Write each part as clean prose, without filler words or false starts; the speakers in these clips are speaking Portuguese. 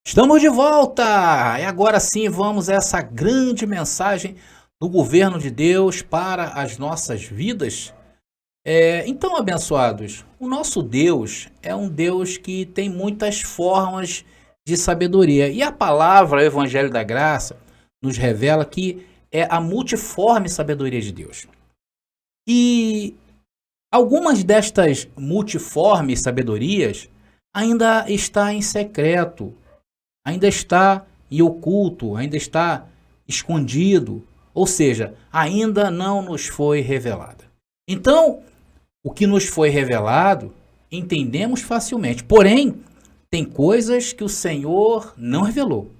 Estamos de volta! E agora sim vamos a essa grande mensagem do governo de Deus para as nossas vidas. Então, abençoados, o nosso Deus é um Deus que tem muitas formas de sabedoria. E a palavra, o Evangelho da Graça, nos revela que é a multiforme sabedoria de Deus. E algumas destas multiformes sabedorias ainda está em secreto, ainda está em oculto, ainda está escondido, ou seja, ainda não nos foi revelada. Então, o que nos foi revelado, entendemos facilmente. Porém, tem coisas que o Senhor não revelou.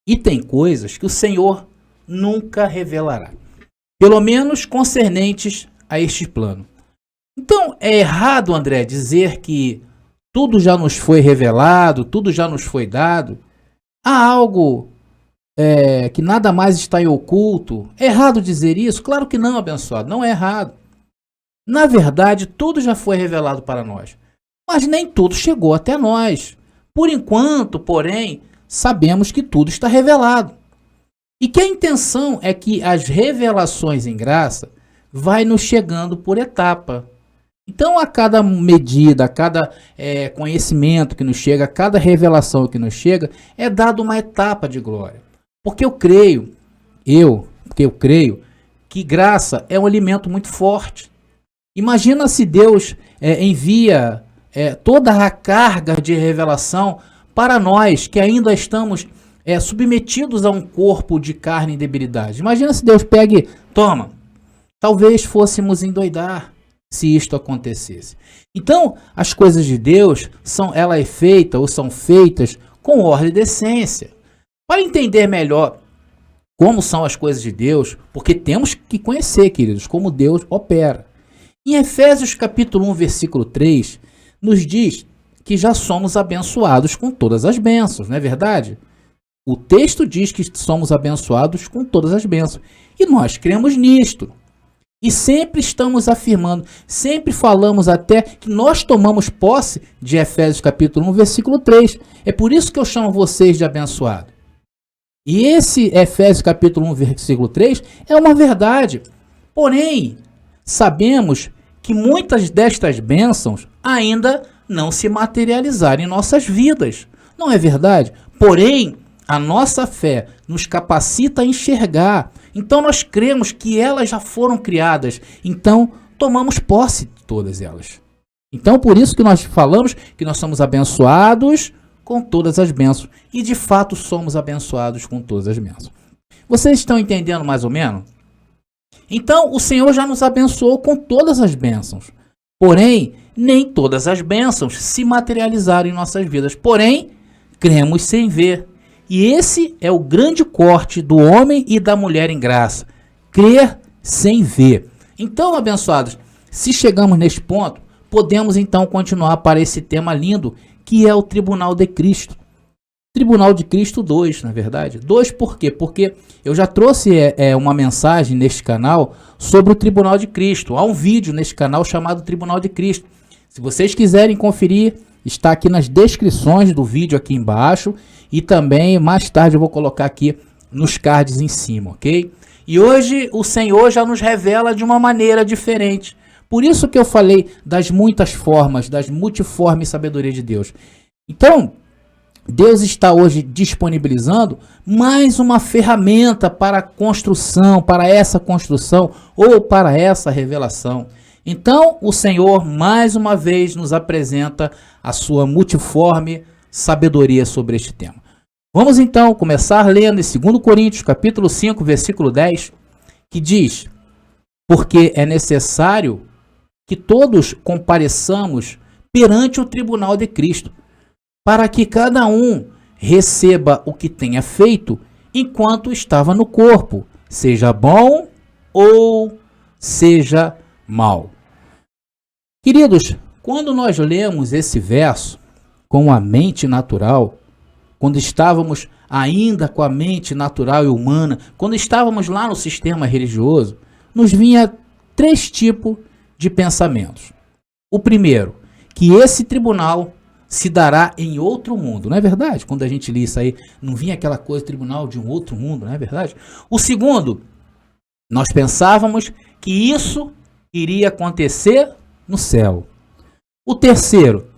E tem coisas que o Senhor nunca revelará. Pelo menos concernentes a este plano. Então, é errado, André, dizer que tudo já nos foi revelado, tudo já nos foi dado. Há algo que nada mais está em oculto. É errado dizer isso? Claro que não, abençoado, não é errado. Na verdade, tudo já foi revelado para nós, mas nem tudo chegou até nós. Por enquanto, porém, sabemos que tudo está revelado. E que a intenção é que as revelações em graça vai nos chegando por etapa. Então, a cada medida, a cada conhecimento que nos chega, a cada revelação que nos chega, é dada uma etapa de glória. Porque eu creio que graça é um alimento muito forte. Imagina se Deus envia toda a carga de revelação para nós que ainda estamos submetidos a um corpo de carne e debilidade. Imagina se Deus pega e toma. Talvez fôssemos endoidar se isto acontecesse. Então, as coisas de Deus são feitas com ordem e decência. Para entender melhor como são as coisas de Deus, porque temos que conhecer, queridos, como Deus opera. Em Efésios capítulo 1, versículo 3, nos diz que já somos abençoados com todas as bênçãos, não é verdade? O texto diz que somos abençoados com todas as bênçãos. E nós cremos nisto. E sempre estamos afirmando, sempre falamos até que nós tomamos posse de Efésios capítulo 1, versículo 3. É por isso que eu chamo vocês de abençoado. E esse Efésios capítulo 1, versículo 3 é uma verdade. Porém, sabemos que muitas destas bênçãos ainda não se materializaram em nossas vidas. Não é verdade? Porém, a nossa fé nos capacita a enxergar. Então nós cremos que elas já foram criadas. Então tomamos posse de todas elas. Então por isso que nós falamos que nós somos abençoados com todas as bênçãos. E de fato somos abençoados com todas as bênçãos. Vocês estão entendendo mais ou menos? Então o Senhor já nos abençoou com todas as bênçãos. Porém, nem todas as bênçãos se materializaram em nossas vidas. Porém, cremos sem ver. E esse é o grande corte do homem e da mulher em graça. Crer sem ver. Então, abençoados, se chegamos neste ponto, podemos então continuar para esse tema lindo, que é o Tribunal de Cristo. Tribunal de Cristo 2, na verdade. 2 por quê? Porque eu já trouxe uma mensagem neste canal sobre o Tribunal de Cristo. Há um vídeo neste canal chamado Tribunal de Cristo. Se vocês quiserem conferir, está aqui nas descrições do vídeo aqui embaixo. E também, mais tarde, eu vou colocar aqui nos cards em cima, ok? E hoje o Senhor já nos revela de uma maneira diferente. Por isso que eu falei das muitas formas, das multiformes sabedoria de Deus. Então, Deus está hoje disponibilizando mais uma ferramenta para a construção, para essa construção ou para essa revelação. Então, o Senhor mais uma vez nos apresenta a sua multiforme sabedoria sobre este tema. Vamos então começar lendo em 2 Coríntios, capítulo 5, versículo 10, que diz: porque é necessário que todos compareçamos perante o tribunal de Cristo, para que cada um receba o que tenha feito enquanto estava no corpo, seja bom ou seja mal. Queridos, quando nós lemos esse verso com a mente natural, quando estávamos ainda com a mente natural e humana, quando estávamos lá no sistema religioso, nos vinha 3 tipos de pensamentos. O primeiro, que esse tribunal se dará em outro mundo, não é verdade? Quando a gente lê isso aí, não vinha aquela coisa, tribunal de um outro mundo, não é verdade? O segundo, nós pensávamos que isso iria acontecer no céu. O terceiro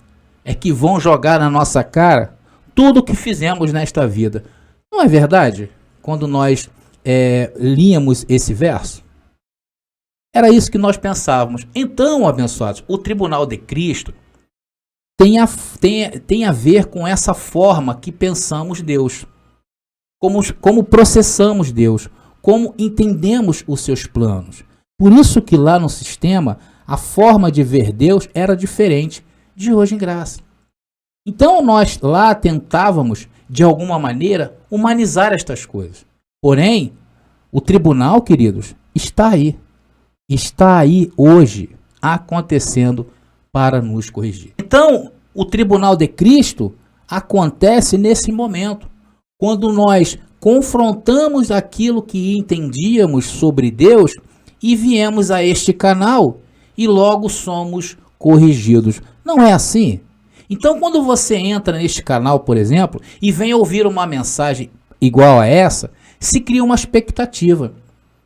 é que vão jogar na nossa cara tudo o que fizemos nesta vida. Não é verdade? Quando nós líamos esse verso, era isso que nós pensávamos. Então, abençoados, o tribunal de Cristo tem a ver com essa forma que pensamos Deus, como processamos Deus, como entendemos os seus planos. Por isso que lá no sistema, a forma de ver Deus era diferente de hoje em graça. Então nós lá tentávamos, de alguma maneira, humanizar estas coisas. Porém, o tribunal, queridos, está aí. Está aí hoje, acontecendo para nos corrigir. Então, o tribunal de Cristo acontece nesse momento, quando nós confrontamos aquilo que entendíamos sobre Deus e viemos a este canal e logo somos corrigidos. Não é assim? Então, quando você entra neste canal, por exemplo, e vem ouvir uma mensagem igual a essa, se cria uma expectativa.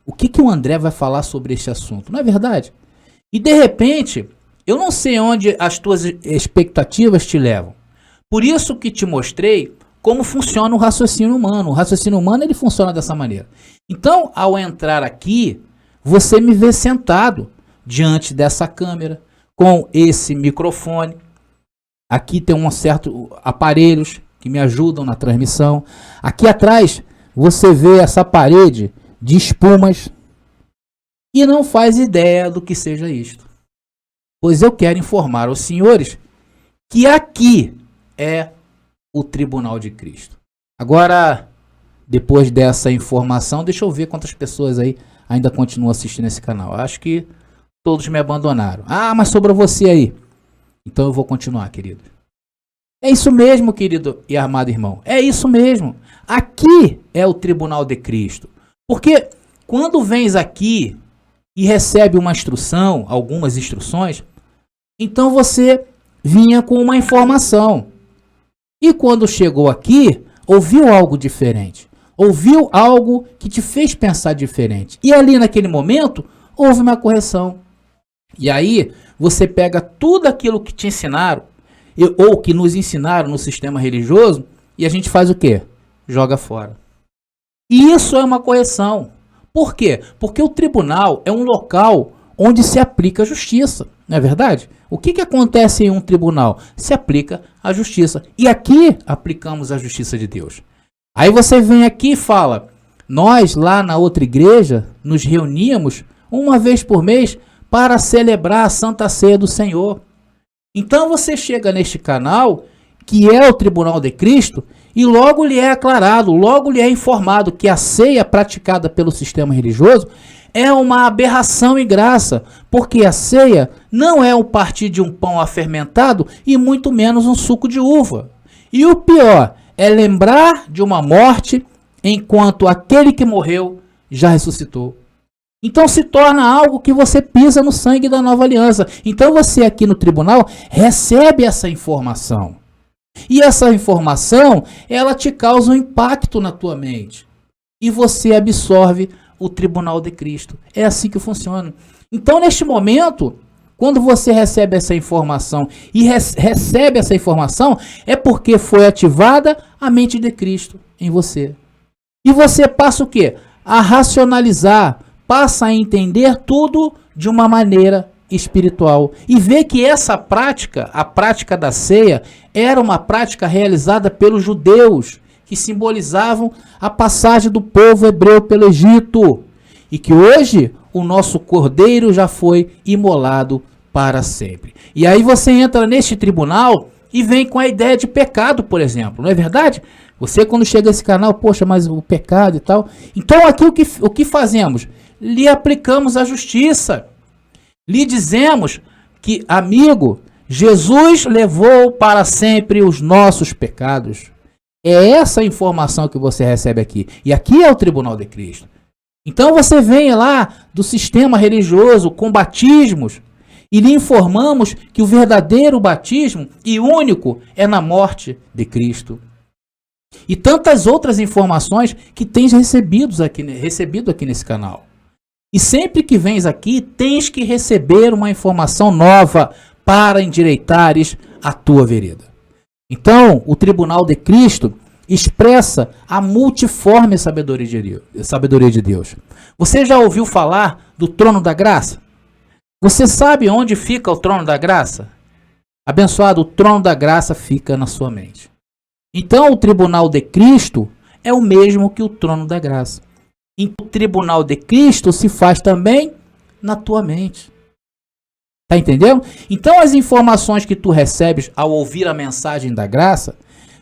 O que o André vai falar sobre este assunto? Não é verdade? E de repente, eu não sei onde as tuas expectativas te levam. Por isso que te mostrei como funciona o raciocínio humano. O raciocínio humano, ele funciona dessa maneira. Então, ao entrar aqui, você me vê sentado diante dessa câmera, com esse microfone. Aqui tem um certo aparelhos que me ajudam na transmissão. Aqui atrás, você vê essa parede de espumas e não faz ideia do que seja isto. Pois eu quero informar aos senhores que aqui é o Tribunal de Cristo. Agora, depois dessa informação, deixa eu ver quantas pessoas aí ainda continuam assistindo esse canal. Acho que todos me abandonaram. Ah, mas sobrou você aí. Então eu vou continuar, querido. É isso mesmo, querido e amado irmão. É isso mesmo. Aqui é o Tribunal de Cristo. Porque quando vens aqui e recebe uma instrução, algumas instruções, então você vinha com uma informação. E quando chegou aqui, ouviu algo diferente. Ouviu algo que te fez pensar diferente. E ali naquele momento, houve uma correção. E aí, você pega tudo aquilo que te ensinaram, ou que nos ensinaram no sistema religioso, e a gente faz o quê? Joga fora. E isso é uma correção. Por quê? Porque o tribunal é um local onde se aplica a justiça. Não é verdade? O que acontece em um tribunal? Se aplica a justiça. E aqui aplicamos a justiça de Deus. Aí você vem aqui e fala, nós lá na outra igreja nos reuníamos uma vez por mês para celebrar a Santa Ceia do Senhor. Então você chega neste canal, que é o Tribunal de Cristo, e logo lhe é aclarado, logo lhe é informado que a ceia praticada pelo sistema religioso é uma aberração e graça, porque a ceia não é o partir de um pão afermentado e muito menos um suco de uva. E o pior é lembrar de uma morte enquanto aquele que morreu já ressuscitou. Então se torna algo que você pisa no sangue da nova aliança. Então você aqui no tribunal recebe essa informação. E essa informação, ela te causa um impacto na tua mente. E você absorve o Tribunal de Cristo. É assim que funciona. Então neste momento, quando você recebe essa informação e recebe essa informação, é porque foi ativada a mente de Cristo em você. E você passa o quê? A racionalizar, passa a entender tudo de uma maneira espiritual. E vê que essa prática, a prática da ceia, era uma prática realizada pelos judeus, que simbolizavam a passagem do povo hebreu pelo Egito. E que hoje o nosso cordeiro já foi imolado para sempre. E aí você entra neste tribunal e vem com a ideia de pecado, por exemplo. Não é verdade? Você quando chega a esse canal, poxa, mas o pecado e tal. Então aqui o que fazemos? Lhe aplicamos a justiça. Lhe dizemos que, amigo, Jesus levou para sempre os nossos pecados. É essa informação que você recebe aqui. E aqui é o Tribunal de Cristo. Então você vem lá do sistema religioso com batismos E lhe informamos que o verdadeiro batismo e único é na morte de Cristo. E tantas outras informações que tens recebido aqui nesse canal. E sempre que vens aqui, tens que receber uma informação nova para endireitares a tua vereda. Então, o tribunal de Cristo expressa a multiforme sabedoria de Deus. Você já ouviu falar do trono da graça? Você sabe onde fica o trono da graça? Abençoado, o trono da graça fica na sua mente. Então, o tribunal de Cristo é o mesmo que o trono da graça. E o tribunal de Cristo se faz também na tua mente. Tá entendendo? Então, as informações que tu recebes ao ouvir a mensagem da graça,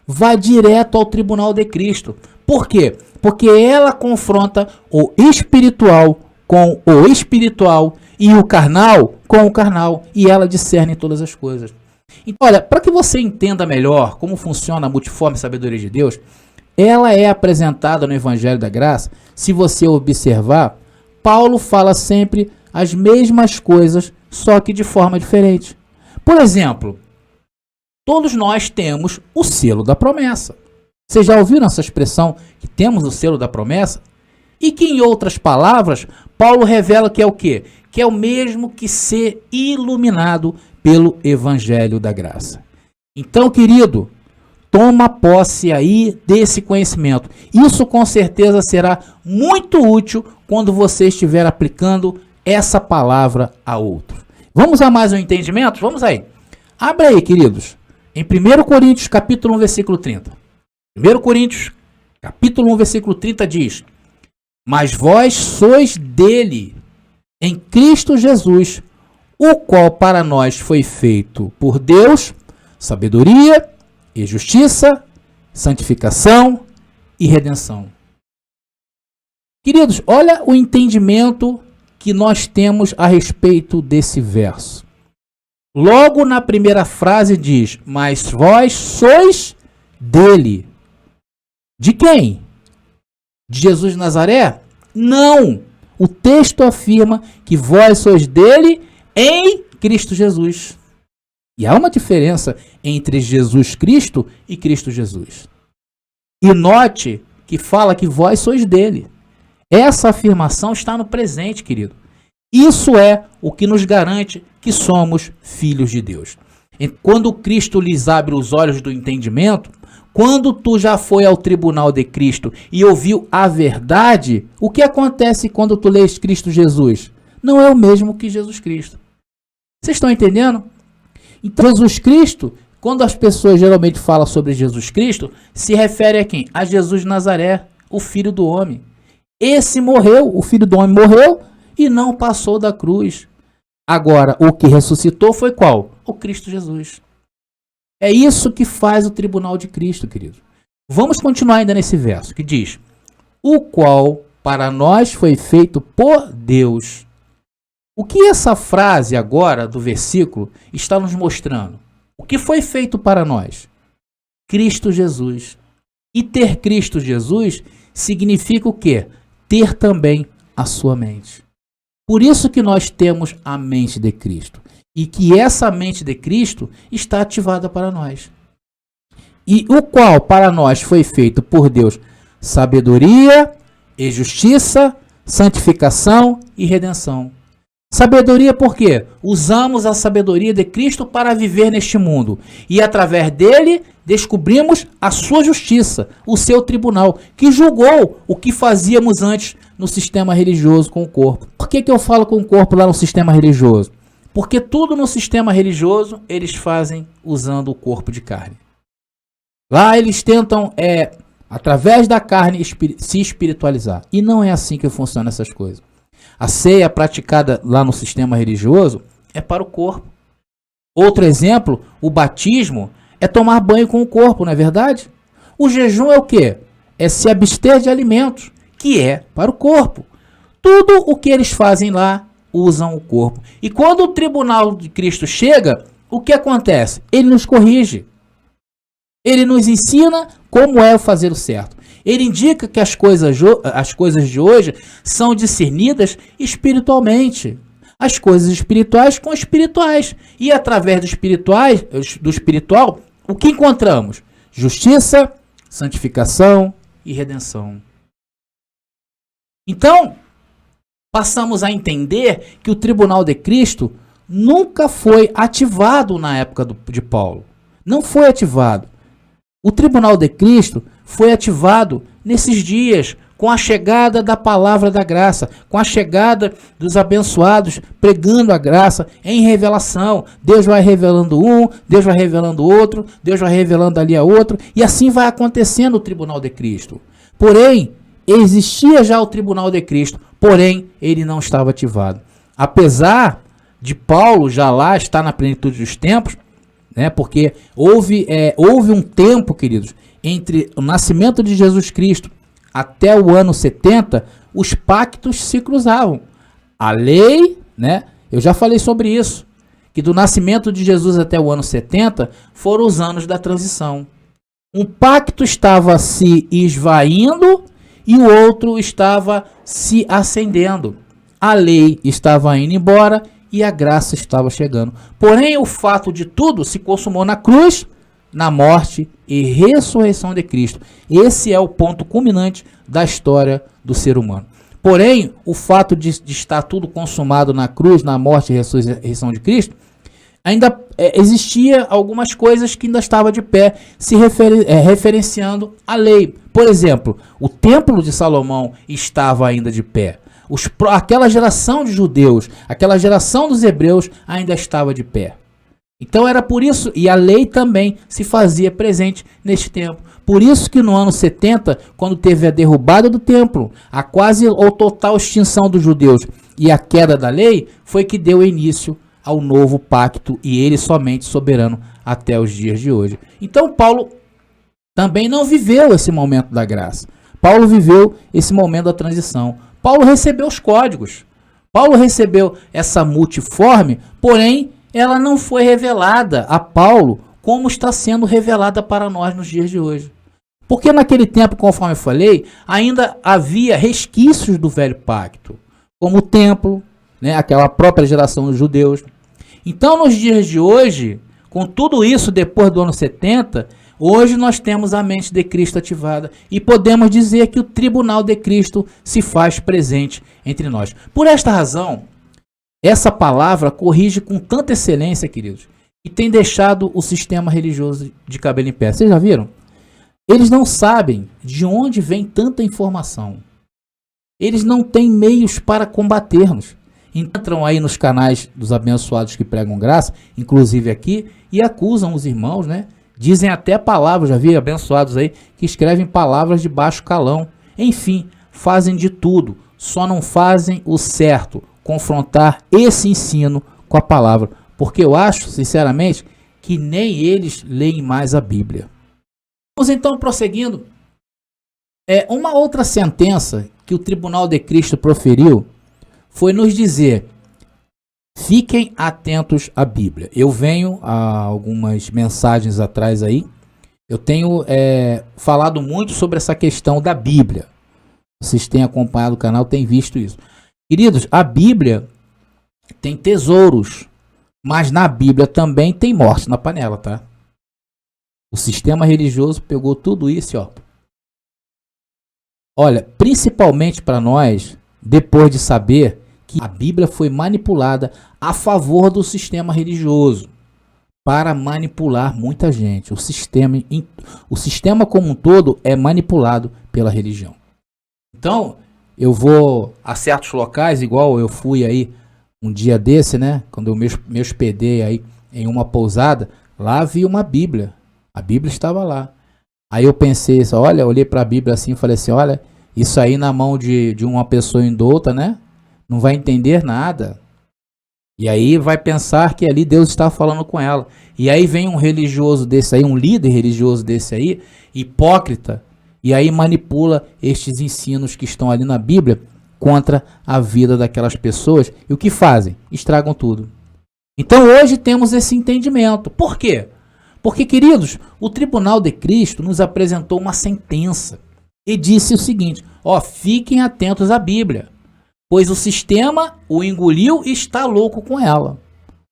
vai direto ao tribunal de Cristo. Por quê? Porque ela confronta o espiritual com o espiritual e o carnal com o carnal. E ela discerne todas as coisas. Então, olha, para que você entenda melhor como funciona a multiforme sabedoria de Deus, ela é apresentada no Evangelho da Graça. Se você observar, Paulo fala sempre as mesmas coisas, só que de forma diferente. Por exemplo, todos nós temos o selo da promessa. Vocês já ouviram essa expressão que temos o selo da promessa? E que, em outras palavras, Paulo revela que é o quê? Que é o mesmo que ser iluminado pelo Evangelho da Graça. Então, querido, toma posse aí desse conhecimento. Isso com certeza será muito útil quando você estiver aplicando essa palavra a outro. Vamos a mais um entendimento? Vamos aí. Abre aí, queridos. Em 1 Coríntios, capítulo 1, versículo 30. 1 Coríntios, capítulo 1, versículo 30 diz: Mas vós sois dele, em Cristo Jesus, o qual para nós foi feito por Deus, sabedoria e justiça, santificação e redenção. Queridos, olha o entendimento que nós temos a respeito desse verso. Logo na primeira frase diz: Mas vós sois dele. De quem? De Jesus de Nazaré? Não! O texto afirma que vós sois dele em Cristo Jesus. E há uma diferença entre Jesus Cristo e Cristo Jesus. E note que fala que vós sois dele. Essa afirmação está no presente, querido. Isso é o que nos garante que somos filhos de Deus. E quando Cristo lhes abre os olhos do entendimento, quando tu já foi ao tribunal de Cristo e ouviu a verdade, o que acontece quando tu lês Cristo Jesus? Não é o mesmo que Jesus Cristo. Vocês estão entendendo? Então, Jesus Cristo, quando as pessoas geralmente falam sobre Jesus Cristo, se refere a quem? A Jesus de Nazaré, o Filho do Homem. Esse morreu, o Filho do Homem morreu e não passou da cruz. Agora, o que ressuscitou foi qual? O Cristo Jesus. É isso que faz o tribunal de Cristo, querido. Vamos continuar ainda nesse verso, que diz: O qual para nós foi feito por Deus. O que essa frase agora do versículo está nos mostrando? O que foi feito para nós? Cristo Jesus. E ter Cristo Jesus significa o quê? Ter também a sua mente. Por isso que nós temos a mente de Cristo. E que essa mente de Cristo está ativada para nós. E o qual para nós foi feito por Deus sabedoria e justiça, santificação e redenção. Sabedoria por quê? Usamos a sabedoria de Cristo para viver neste mundo. E através dele descobrimos a sua justiça, o seu tribunal, que julgou o que fazíamos antes no sistema religioso com o corpo. Por que eu falo com o corpo lá no sistema religioso? Porque tudo no sistema religioso eles fazem usando o corpo de carne. Lá eles tentam, através da carne, se espiritualizar. E não é assim que funcionam essas coisas. A ceia praticada lá no sistema religioso é para o corpo. Outro exemplo, o batismo é tomar banho com o corpo, não é verdade? O jejum é o quê? É se abster de alimentos, que é para o corpo. Tudo o que eles fazem lá, usam o corpo. E quando o tribunal de Cristo chega, o que acontece? Ele nos corrige. Ele nos ensina como é fazer o certo. Ele indica que as coisas de hoje são discernidas espiritualmente. as coisas espirituais com espirituais. E através do espiritual, o que encontramos? Justiça, santificação e redenção. Então, passamos a entender que o tribunal de Cristo nunca foi ativado na época de Paulo. Não foi ativado. O tribunal de Cristo foi ativado nesses dias, com a chegada da palavra da graça, com a chegada dos abençoados pregando a graça em revelação. Deus vai revelando um, Deus vai revelando outro, Deus vai revelando ali a outro, e assim vai acontecendo o tribunal de Cristo. Porém, existia já o tribunal de Cristo, porém, ele não estava ativado. Apesar de Paulo já lá estar na plenitude dos tempos, né, porque houve um tempo, queridos, entre o nascimento de Jesus Cristo até o ano 70, os pactos se cruzavam. A lei, né, eu já falei sobre isso, que do nascimento de Jesus até o ano 70 foram os anos da transição. Um pacto estava se esvaindo e o outro estava se acendendo. A lei estava indo embora e a graça estava chegando. Porém, o fato de tudo se consumou na cruz, na morte e ressurreição de Cristo. Esse é o ponto culminante da história do ser humano. Porém, o fato de estar tudo consumado na cruz, na morte e ressurreição de Cristo, ainda existia algumas coisas que ainda estavam de pé, se referenciando à lei. Por exemplo, o templo de Salomão estava ainda de pé. Aquela geração de judeus, aquela geração dos hebreus ainda estava de pé. Então era por isso, e a lei também se fazia presente neste tempo. Por isso que no ano 70, quando teve a derrubada do templo, a quase ou total extinção dos judeus e a queda da lei, foi que deu início ao novo pacto, e ele somente soberano até os dias de hoje. Então Paulo também não viveu esse momento da graça. Paulo viveu esse momento da transição. Paulo recebeu os códigos. Paulo recebeu essa multiforme, porém ela não foi revelada a Paulo como está sendo revelada para nós nos dias de hoje. Porque naquele tempo, conforme eu falei, ainda havia resquícios do velho pacto, como o templo, né, aquela própria geração dos judeus. Então, nos dias de hoje, com tudo isso depois do ano 70, hoje nós temos a mente de Cristo ativada e podemos dizer que o tribunal de Cristo se faz presente entre nós. Por esta razão, essa palavra corrige com tanta excelência, queridos, e tem deixado o sistema religioso de cabelo em pé. Vocês já viram? Eles não sabem de onde vem tanta informação. Eles não têm meios para combater-nos. Entram aí nos canais dos abençoados que pregam graça, inclusive aqui, e acusam os irmãos, né? Dizem até palavras, já vi abençoados aí, que escrevem palavras de baixo calão. Enfim, fazem de tudo, só não fazem o certo, confrontar esse ensino com a palavra. Porque eu acho, sinceramente, que nem eles leem mais a Bíblia. Vamos então prosseguindo. Uma outra sentença que o Tribunal de Cristo proferiu foi nos dizer: fiquem atentos à Bíblia. Eu venho há algumas mensagens atrás aí, eu tenho falado muito sobre essa questão da Bíblia. Vocês têm acompanhado o canal, têm visto isso. Queridos, a Bíblia tem tesouros, mas na Bíblia também tem morte na panela, tá? O sistema religioso pegou tudo isso, ó. Olha, principalmente para nós, depois de saber que a Bíblia foi manipulada a favor do sistema religioso, para manipular muita gente. O sistema como um todo é manipulado pela religião. Então, eu vou a certos locais, igual eu fui aí um dia desse, né? Quando eu me hospedei aí em uma pousada, lá vi uma Bíblia. A Bíblia estava lá. Aí eu pensei, olha, olhei para a Bíblia assim e falei assim, olha, isso aí na mão de uma pessoa indouta, né? Não vai entender nada. E aí vai pensar que ali Deus está falando com ela. E aí vem um religioso desse aí, um líder religioso desse aí, hipócrita, e aí manipula estes ensinos que estão ali na Bíblia contra a vida daquelas pessoas. E o que fazem? Estragam tudo. Então hoje temos esse entendimento. Por quê? Porque, queridos, o Tribunal de Cristo nos apresentou uma sentença e disse o seguinte, ó, fiquem atentos à Bíblia. pois o sistema o engoliu e está louco com ela.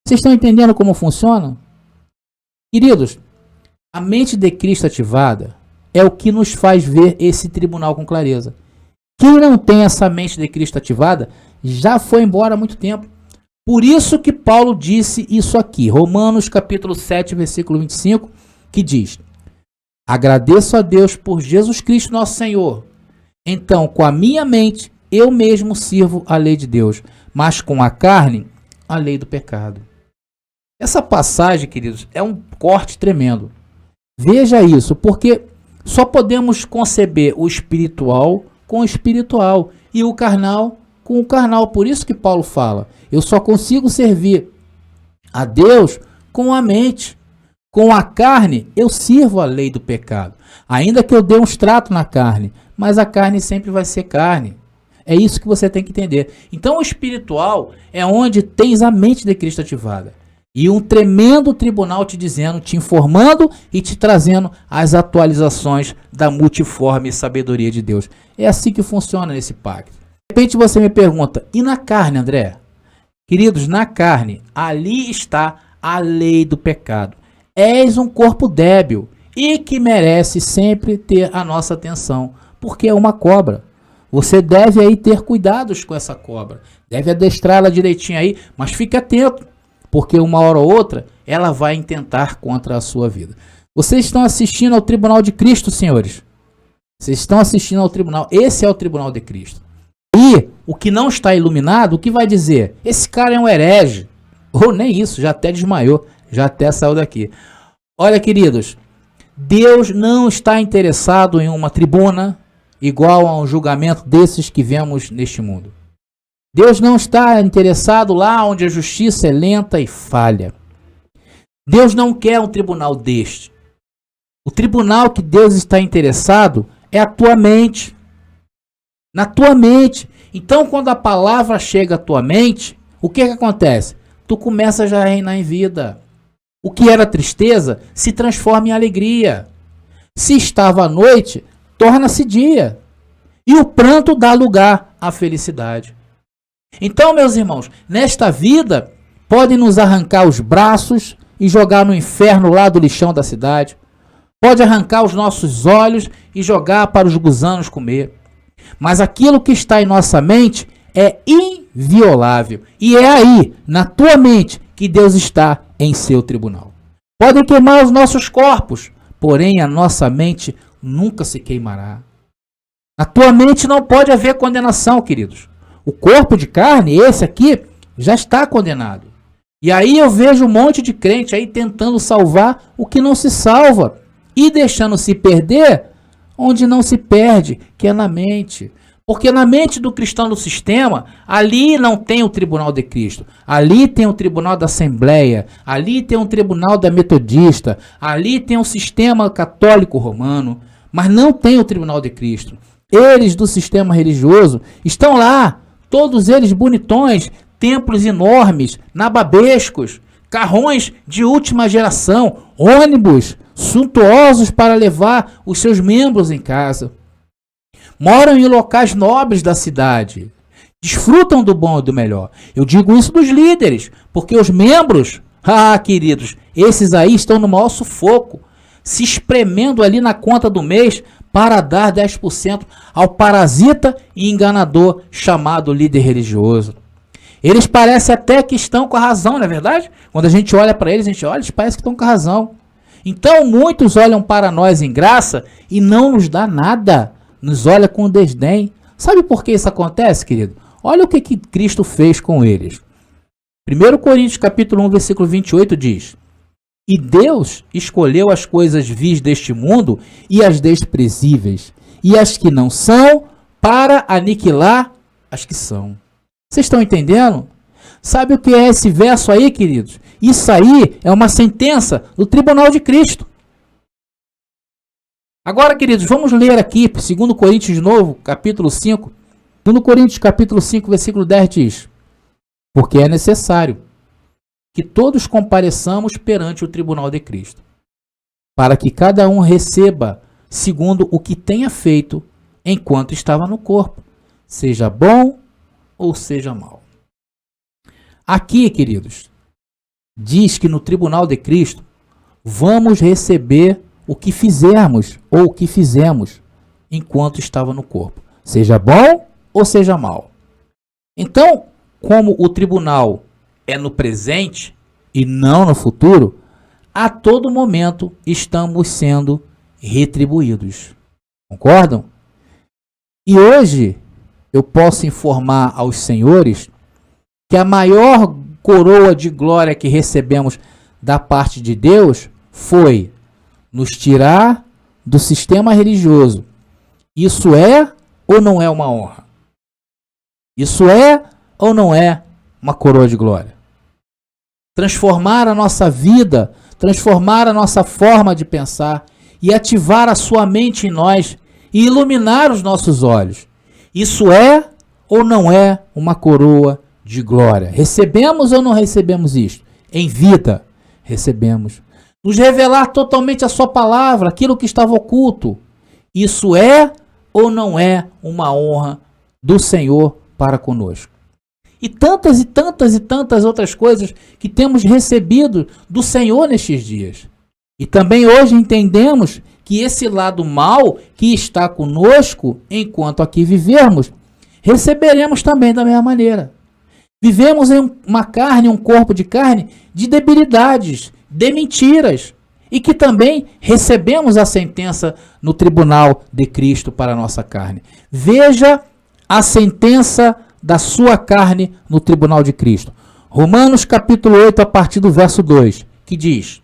Vocês estão entendendo como funciona? Queridos, a mente de Cristo ativada é o que nos faz ver esse tribunal com clareza. Quem não tem essa mente de Cristo ativada já foi embora há muito tempo. Por isso que Paulo disse isso aqui, Romanos capítulo 7, versículo 25, que diz: agradeço a Deus por Jesus Cristo nosso Senhor. Então, com a minha mente, eu mesmo sirvo a lei de Deus, mas com a carne, a lei do pecado. Essa passagem, queridos, é um corte tremendo. Veja isso, porque só podemos conceber o espiritual com o espiritual e o carnal com o carnal. Por isso que Paulo fala, eu só consigo servir a Deus com a mente. Com a carne, eu sirvo a lei do pecado. Ainda que eu dê uns tratos na carne, mas a carne sempre vai ser carne. É isso que você tem que entender. Então o espiritual é onde tens a mente de Cristo ativada. E um tremendo tribunal te dizendo, te informando e te trazendo as atualizações da multiforme sabedoria de Deus. É assim que funciona nesse pacto. De repente você me pergunta, e na carne, André? Queridos, na carne, ali está a lei do pecado. És um corpo débil e que merece sempre ter a nossa atenção, porque é uma cobra. Você deve aí ter cuidados com essa cobra, deve adestrá-la direitinho aí, mas fique atento, porque uma hora ou outra ela vai intentar contra a sua vida. Vocês estão assistindo ao tribunal de Cristo, senhores. Vocês estão assistindo ao tribunal, esse é o tribunal de Cristo. E o que não está iluminado, o que vai dizer? Esse cara é um herege. Ou nem isso, já até desmaiou, já até saiu daqui. Olha, queridos, Deus não está interessado em uma tribuna igual a um julgamento desses que vemos neste mundo. Deus não está interessado lá onde a justiça é lenta e falha. Deus não quer um tribunal deste. O tribunal que Deus está interessado é a tua mente. Na tua mente. Então, quando a palavra chega à tua mente, o que acontece? Tu começa já a reinar em vida. O que era tristeza se transforma em alegria. Se estava à noite, torna-se dia. E o pranto dá lugar à felicidade. Então, meus irmãos, nesta vida, podem nos arrancar os braços e jogar no inferno lá do lixão da cidade. Pode arrancar os nossos olhos e jogar para os gusanos comer. Mas aquilo que está em nossa mente é inviolável. E é aí, na tua mente, que Deus está em seu tribunal. Podem queimar os nossos corpos, porém a nossa mente nunca se queimará. Na tua mente não pode haver condenação, queridos. O corpo de carne, esse aqui, já está condenado. E aí eu vejo um monte de crente aí tentando salvar o que não se salva e deixando se perder onde não se perde, que é na mente. Porque na mente do cristão do sistema, ali não tem o tribunal de Cristo. Ali tem o tribunal da Assembleia. Ali tem o tribunal da Metodista. Ali tem o sistema católico romano. Mas não tem o tribunal de Cristo. Eles do sistema religioso estão lá. Todos eles bonitões. Templos enormes, nababescos. Carrões de última geração. Ônibus suntuosos para levar os seus membros em casa. Moram em locais nobres da cidade. Desfrutam do bom e do melhor. Eu digo isso dos líderes, porque os membros, queridos, esses aí estão no maior sufoco, se espremendo ali na conta do mês para dar 10% ao parasita e enganador chamado líder religioso. Eles parecem até que estão com a razão, não é verdade? Quando a gente olha para eles, a gente olha, eles parecem que estão com a razão. Então muitos olham para nós em graça e não nos dá nada. Nos olha com desdém. Sabe por que isso acontece, querido? Olha o que Cristo fez com eles. 1 Coríntios capítulo 1, versículo 28 diz: e Deus escolheu as coisas vis deste mundo e as desprezíveis, e as que não são, para aniquilar as que são. Vocês estão entendendo? Sabe o que é esse verso aí, queridos? Isso aí é uma sentença do tribunal de Cristo. Agora, queridos, vamos ler aqui, 2 Coríntios de novo, capítulo 5. 2 Coríntios, capítulo 5, versículo 10 diz: porque é necessário que todos compareçamos perante o tribunal de Cristo, para que cada um receba segundo o que tenha feito enquanto estava no corpo, seja bom ou seja mal. Aqui, queridos, diz que no tribunal de Cristo vamos receber o que fizermos ou o que fizemos enquanto estava no corpo, seja bom ou seja mal. Então, como o tribunal é no presente e não no futuro, a todo momento estamos sendo retribuídos. Concordam? E hoje eu posso informar aos senhores que a maior coroa de glória que recebemos da parte de Deus foi nos tirar do sistema religioso. Isso é ou não é uma honra? Isso é ou não é uma coroa de glória? Transformar a nossa vida, transformar a nossa forma de pensar e ativar a sua mente em nós e iluminar os nossos olhos. Isso é ou não é uma coroa de glória? Recebemos ou não recebemos isto? Em vida, recebemos. Nos revelar totalmente a sua palavra, aquilo que estava oculto. Isso é ou não é uma honra do Senhor para conosco? E tantas e tantas e tantas outras coisas que temos recebido do Senhor nestes dias. E também hoje entendemos que esse lado mal que está conosco, enquanto aqui vivermos, receberemos também da mesma maneira. Vivemos em uma carne, um corpo de carne, de debilidades, de mentiras, e que também recebemos a sentença no tribunal de Cristo para a nossa carne. Veja a sentença da sua carne no tribunal de Cristo. Romanos capítulo 8, a partir do verso 2, que diz: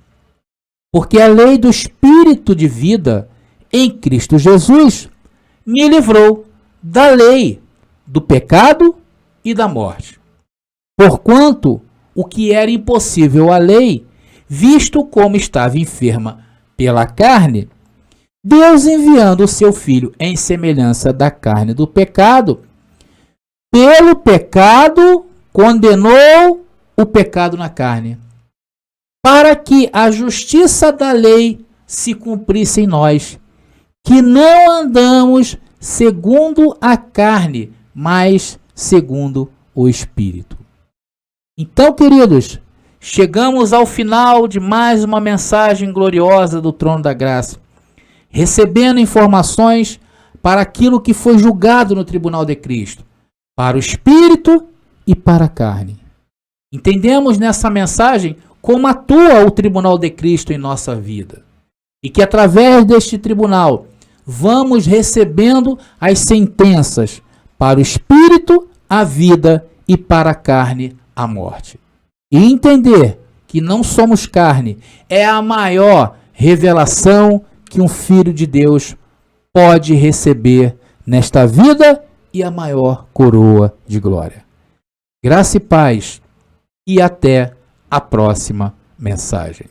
porque a lei do Espírito de vida em Cristo Jesus me livrou da lei, do pecado e da morte. Porquanto o que era impossível à lei, visto como estava enferma pela carne, Deus enviando o seu Filho em semelhança da carne do pecado, pelo pecado condenou o pecado na carne, para que a justiça da lei se cumprisse em nós, que não andamos segundo a carne, mas segundo o Espírito. Então, queridos, chegamos ao final de mais uma mensagem gloriosa do trono da graça, recebendo informações para aquilo que foi julgado no tribunal de Cristo, para o Espírito e para a carne. Entendemos nessa mensagem como atua o tribunal de Cristo em nossa vida. E que através deste tribunal vamos recebendo as sentenças para o Espírito, a vida, e para a carne, a morte. E entender que não somos carne é a maior revelação que um filho de Deus pode receber nesta vida e a maior coroa de glória. Graça e paz, e até a próxima mensagem.